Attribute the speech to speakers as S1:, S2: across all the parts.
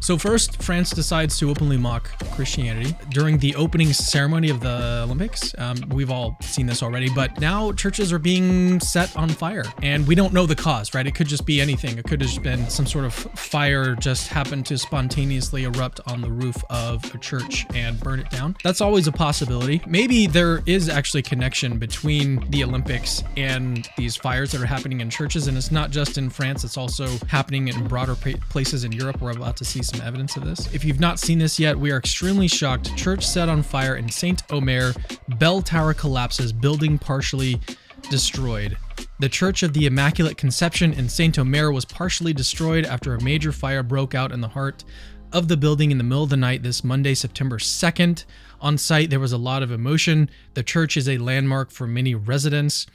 S1: So first, France decides to openly mock Christianity during the opening ceremony of the Olympics. We've all seen this already, but now churches are being set on fire, and we don't know the cause, right? It could just be anything. It could have just been some sort of fire just happened to spontaneously erupt on the roof of a church and burn it down. That's always a possibility. Maybe there is actually connection between the Olympics and these fires that are happening in churches, and it's not just in France, it's also happening in broader places in Europe. We're about to see some evidence of this. If you've not seen this yet, we are extremely shocked. Church set on fire in Saint-Omer. Bell tower collapses, building partially destroyed. The Church of the Immaculate Conception in Saint-Omer was partially destroyed after a major fire broke out in the heart of the building in the middle of the night this Monday, September 2nd. On site, there was a lot of emotion. The church is a landmark for many residents.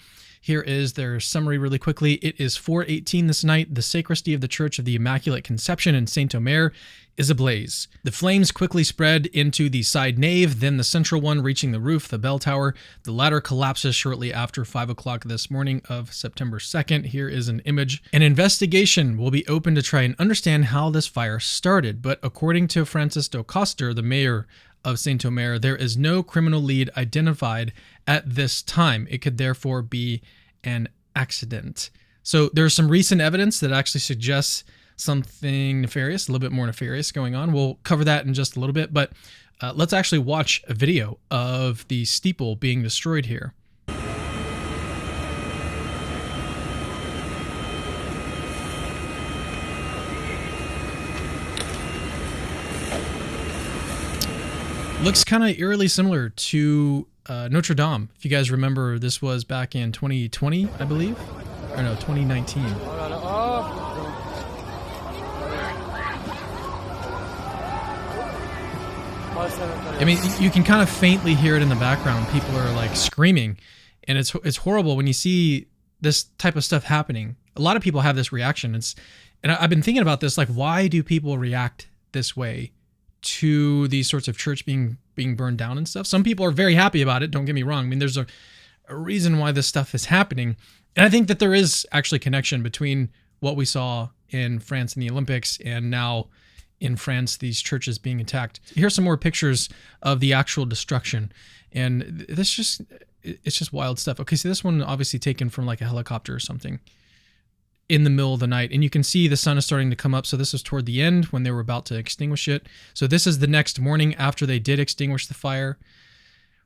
S1: Here is their summary really quickly. It is 4:18 this night. The sacristy of the Church of the Immaculate Conception in Saint-Omer is ablaze. The flames quickly spread into the side nave, then the central one reaching the roof, the bell tower. The latter collapses shortly after 5 o'clock this morning of September 2nd. Here is an image. An investigation will be open to try and understand how this fire started, but according to Francis Coster, the mayor of Saint-Omer, there is no criminal lead identified at this time. It could therefore be an accident. So there's some recent evidence that actually suggests something nefarious, a little bit more nefarious going on. We'll cover that in just a little bit, but let's actually watch a video of the steeple being destroyed here. Looks kind of eerily similar to Notre Dame. If you guys remember, this was back in 2020, I believe. Or no, 2019. I mean, you can kind of faintly hear it in the background. People are like screaming, and it's horrible when you see this type of stuff happening. A lot of people have this reaction. And I've been thinking about this, like, why do people react this way to these sorts of church being burned down and stuff? Some people are very happy about it, don't get me wrong. I mean, there's a reason why this stuff is happening. And I think that there is actually connection between what we saw in France in the Olympics and now in France, these churches being attacked. Here's some more pictures of the actual destruction. And it's just wild stuff. Okay, so this one obviously taken from like a helicopter or something in the middle of the night. And you can see the sun is starting to come up. So this is toward the end when they were about to extinguish it. So this is the next morning after they did extinguish the fire.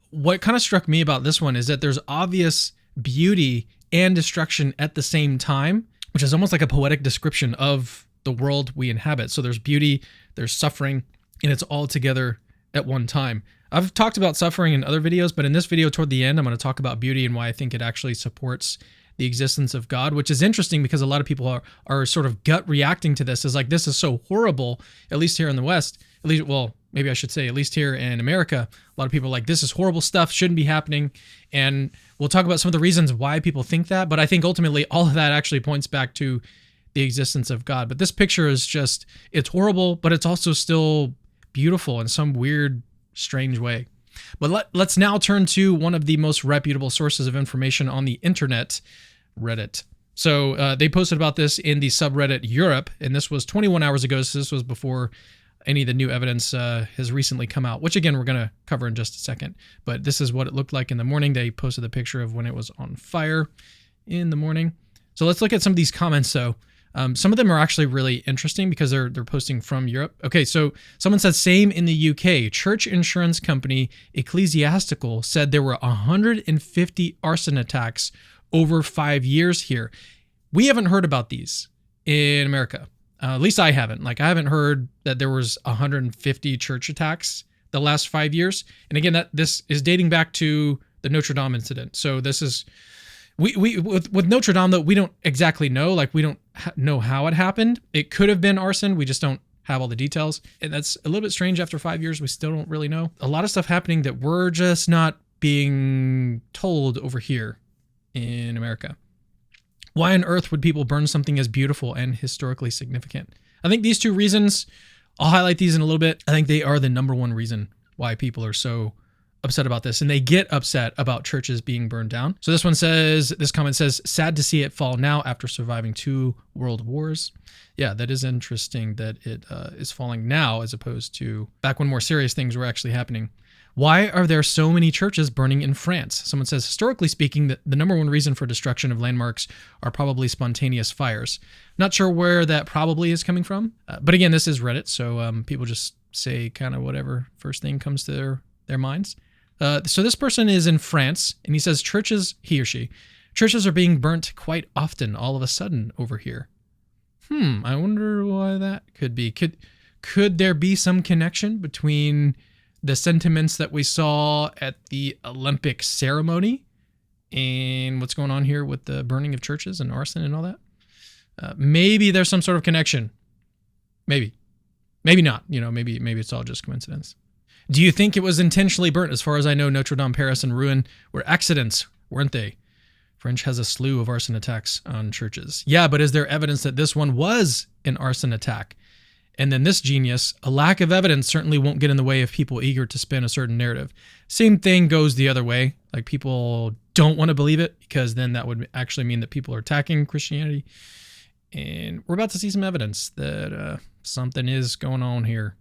S1: What kind of struck me about this one is that there's obvious beauty and destruction at the same time, which is almost like a poetic description of the world we inhabit. So there's beauty, there's suffering, and it's all together at one time. I've talked about suffering in other videos, but in this video toward the end, I'm going to talk about beauty and why I think it actually supports the existence of God, which is interesting because a lot of people are sort of gut reacting to this as like, this is so horrible, at least here in the West, at least, well, maybe I should say at least here in America, a lot of people are like, this is horrible stuff, shouldn't be happening. And we'll talk about some of the reasons why people think that, but I think ultimately all of that actually points back to the existence of God. But this picture is just, it's horrible, but it's also still beautiful in some weird, strange way. But let's now turn to one of the most reputable sources of information on the internet, Reddit. So they posted about this in the subreddit Europe, and this was 21 hours ago, so this was before any of the new evidence has recently come out, which again, we're going to cover in just a second. But this is what it looked like in the morning. They posted the picture of when it was on fire in the morning. So let's look at some of these comments, though. Some of them are actually really interesting because they're posting from Europe. Okay, so someone said, same in the UK. Church insurance company Ecclesiastical said there were 150 arson attacks over 5 years here. We haven't heard about these in America. At least I haven't. Like, I haven't heard that there was 150 church attacks the last 5 years. And again, this is dating back to the Notre Dame incident. So this is... with Notre Dame, though, we don't exactly know. Like, we don't know how it happened. It could have been arson. We just don't have all the details. And that's a little bit strange after 5 years. We still don't really know. A lot of stuff happening that we're just not being told over here in America. Why on earth would people burn something as beautiful and historically significant? I think these two reasons, I'll highlight these in a little bit. I think they are the number one reason why people are so upset about this, and they get upset about churches being burned down. So this comment says, sad to see it fall now after surviving 2 world wars. Yeah, that is interesting that it is falling now as opposed to back when more serious things were actually happening. Why are there so many churches burning in France? Someone says, historically speaking, the number one reason for destruction of landmarks are probably spontaneous fires. Not sure where that probably is coming from. But again, this is Reddit, so people just say kind of whatever first thing comes to their minds. So this person is in France, and he says he or she, churches are being burnt quite often all of a sudden over here. I wonder why that could be. Could there be some connection between the sentiments that we saw at the Olympic ceremony and what's going on here with the burning of churches and arson and all that? Maybe there's some sort of connection. Maybe not. Maybe it's all just coincidence. Do you think it was intentionally burnt? As far as I know, Notre Dame, Paris, and Rouen were accidents, weren't they? French has a slew of arson attacks on churches. Yeah, but is there evidence that this one was an arson attack? And then this genius, a lack of evidence certainly won't get in the way of people eager to spin a certain narrative. Same thing goes the other way. Like, people don't want to believe it because then that would actually mean that people are attacking Christianity. And we're about to see some evidence that something is going on here.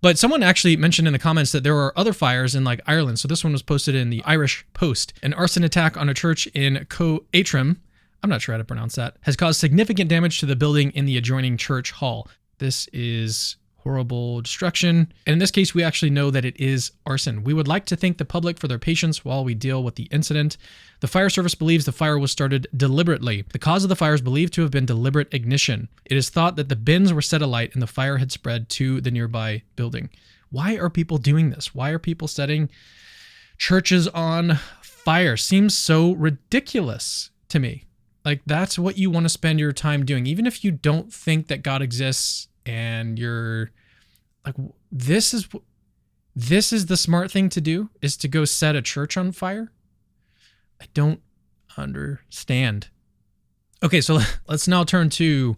S1: But someone actually mentioned in the comments that there are other fires in like Ireland. So this one was posted in the Irish Post. An arson attack on a church in Coatrim, I'm not sure how to pronounce that, has caused significant damage to the building in the adjoining church hall. This is horrible destruction. And in this case, we actually know that it is arson. We would like to thank the public for their patience while we deal with the incident. The fire service believes the fire was started deliberately. The cause of the fire is believed to have been deliberate ignition. It is thought that the bins were set alight and the fire had spread to the nearby building. Why are people doing this? Why are people setting churches on fire? Seems so ridiculous to me. Like, that's what you want to spend your time doing. Even if you don't think that God exists and you're like, this is the smart thing to do, is to go set a church on fire. I don't understand. Okay, so let's now turn to,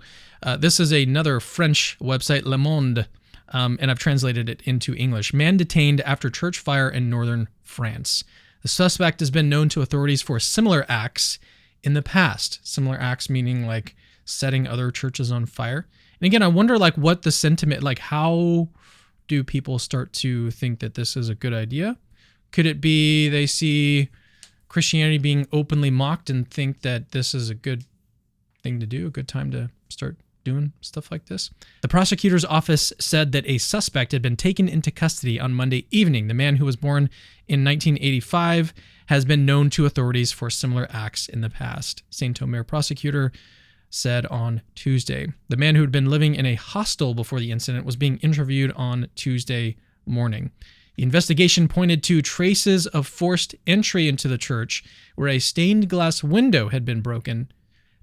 S1: this is another French website, Le Monde, and I've translated it into English. Man detained after church fire in northern France. The suspect has been known to authorities for similar acts in the past. Similar acts meaning like setting other churches on fire. And again, I wonder like what the sentiment, like how do people start to think that this is a good idea? Could it be they see Christianity being openly mocked and think that this is a good thing to do, a good time to start doing stuff like this? The prosecutor's office said that a suspect had been taken into custody on Monday evening. The man, who was born in 1985, has been known to authorities for similar acts in the past, Saint-Omer prosecutor said on Tuesday. The man, who had been living in a hostel before the incident, was being interviewed on Tuesday morning. The investigation pointed to traces of forced entry into the church where a stained glass window had been broken.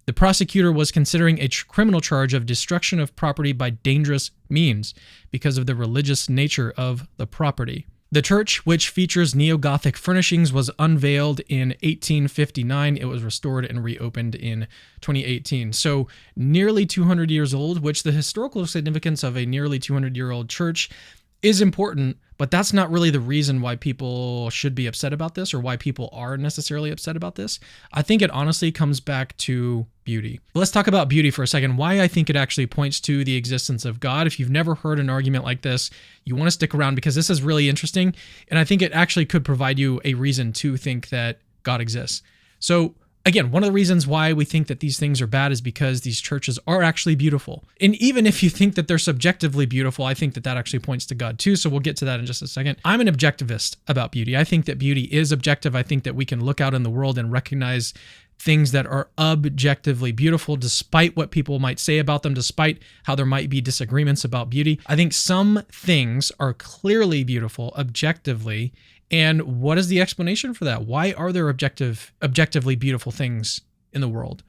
S1: The prosecutor was considering a criminal charge of destruction of property by dangerous means because of the religious nature of the property. The church, which features neo-Gothic furnishings, was unveiled in 1859. It was restored and reopened in 2018. So nearly 200 years old, which the historical significance of a nearly 200-year-old church is important, but that's not really the reason why people should be upset about this or why people are necessarily upset about this. I think it honestly comes back to beauty. Let's talk about beauty for a second. Why I think it actually points to the existence of God. If you've never heard an argument like this, you want to stick around because this is really interesting. And I think it actually could provide you a reason to think that God exists. So again, one of the reasons why we think that these things are bad is because these churches are actually beautiful. And even if you think that they're subjectively beautiful, I think that that actually points to God too. So we'll get to that in just a second. I'm an objectivist about beauty. I think that beauty is objective. I think that we can look out in the world and recognize things that are objectively beautiful, despite what people might say about them, despite how there might be disagreements about beauty. I think some things are clearly beautiful objectively. And what is the explanation for that? Why are there objectively beautiful things in the world?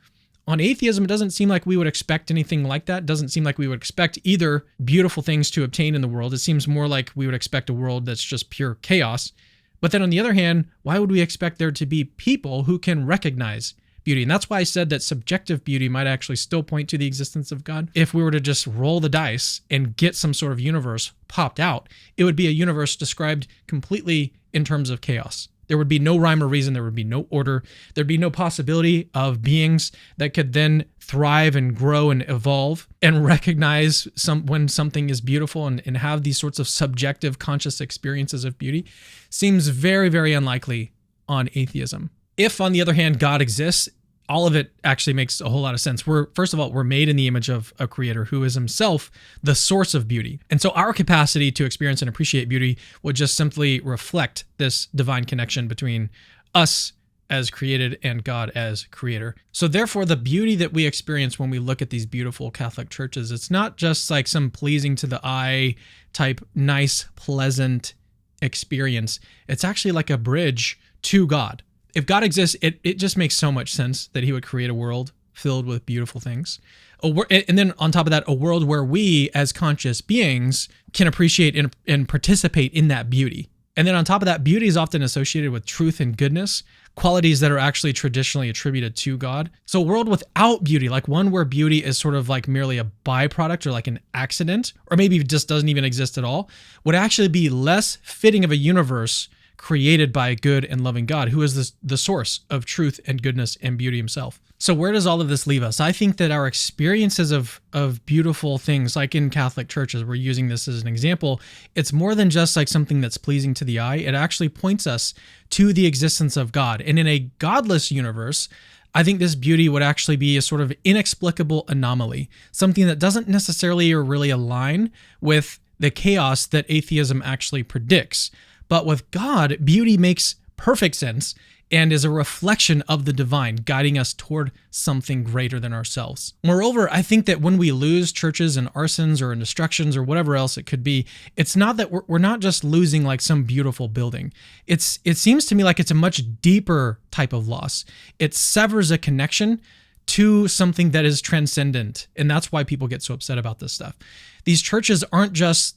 S1: On atheism, it doesn't seem like we would expect anything like that. It doesn't seem like we would expect either beautiful things to obtain in the world. It seems more like we would expect a world that's just pure chaos. But then on the other hand, why would we expect there to be people who can recognize beauty? And that's why I said that subjective beauty might actually still point to the existence of God. If we were to just roll the dice and get some sort of universe popped out, it would be a universe described completely in terms of chaos. There would be no rhyme or reason. There would be no order. There'd be no possibility of beings that could then thrive and grow and evolve and recognize when something is beautiful and have these sorts of subjective conscious experiences of beauty. Seems very, very unlikely on atheism. If, on the other hand, God exists, all of it actually makes a whole lot of sense. First of all, we're made in the image of a creator who is himself the source of beauty. And so our capacity to experience and appreciate beauty would just simply reflect this divine connection between us as created and God as creator. So therefore, the beauty that we experience when we look at these beautiful Catholic churches, it's not just like some pleasing to the eye type, nice, pleasant experience. It's actually like a bridge to God. If God exists, it just makes so much sense that he would create a world filled with beautiful things. And then on top of that, a world where we as conscious beings can appreciate and participate in that beauty. And then on top of that, beauty is often associated with truth and goodness, qualities that are actually traditionally attributed to God. So a world without beauty, like one where beauty is sort of like merely a byproduct or like an accident, or maybe it just doesn't even exist at all, would actually be less fitting of a universe created by a good and loving God, who is the source of truth and goodness and beauty himself. So where does all of this leave us? I think that our experiences of beautiful things, like in Catholic churches, we're using this as an example, it's more than just like something that's pleasing to the eye. It actually points us to the existence of God. And in a godless universe, I think this beauty would actually be a sort of inexplicable anomaly, something that doesn't necessarily or really align with the chaos that atheism actually predicts. But with God, beauty makes perfect sense and is a reflection of the divine, guiding us toward something greater than ourselves. Moreover, I think that when we lose churches and arsons or in destructions or whatever else it could be, it's not that we're not just losing like some beautiful building. It seems to me like it's a much deeper type of loss. It severs a connection to something that is transcendent. And that's why people get so upset about this stuff. These churches aren't just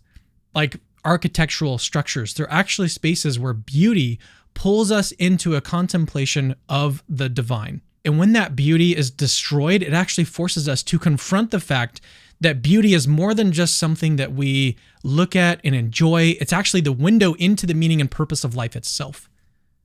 S1: like architectural structures. They're actually spaces where beauty pulls us into a contemplation of the divine. And when that beauty is destroyed, it actually forces us to confront the fact that beauty is more than just something that we look at and enjoy. It's actually the window into the meaning and purpose of life itself.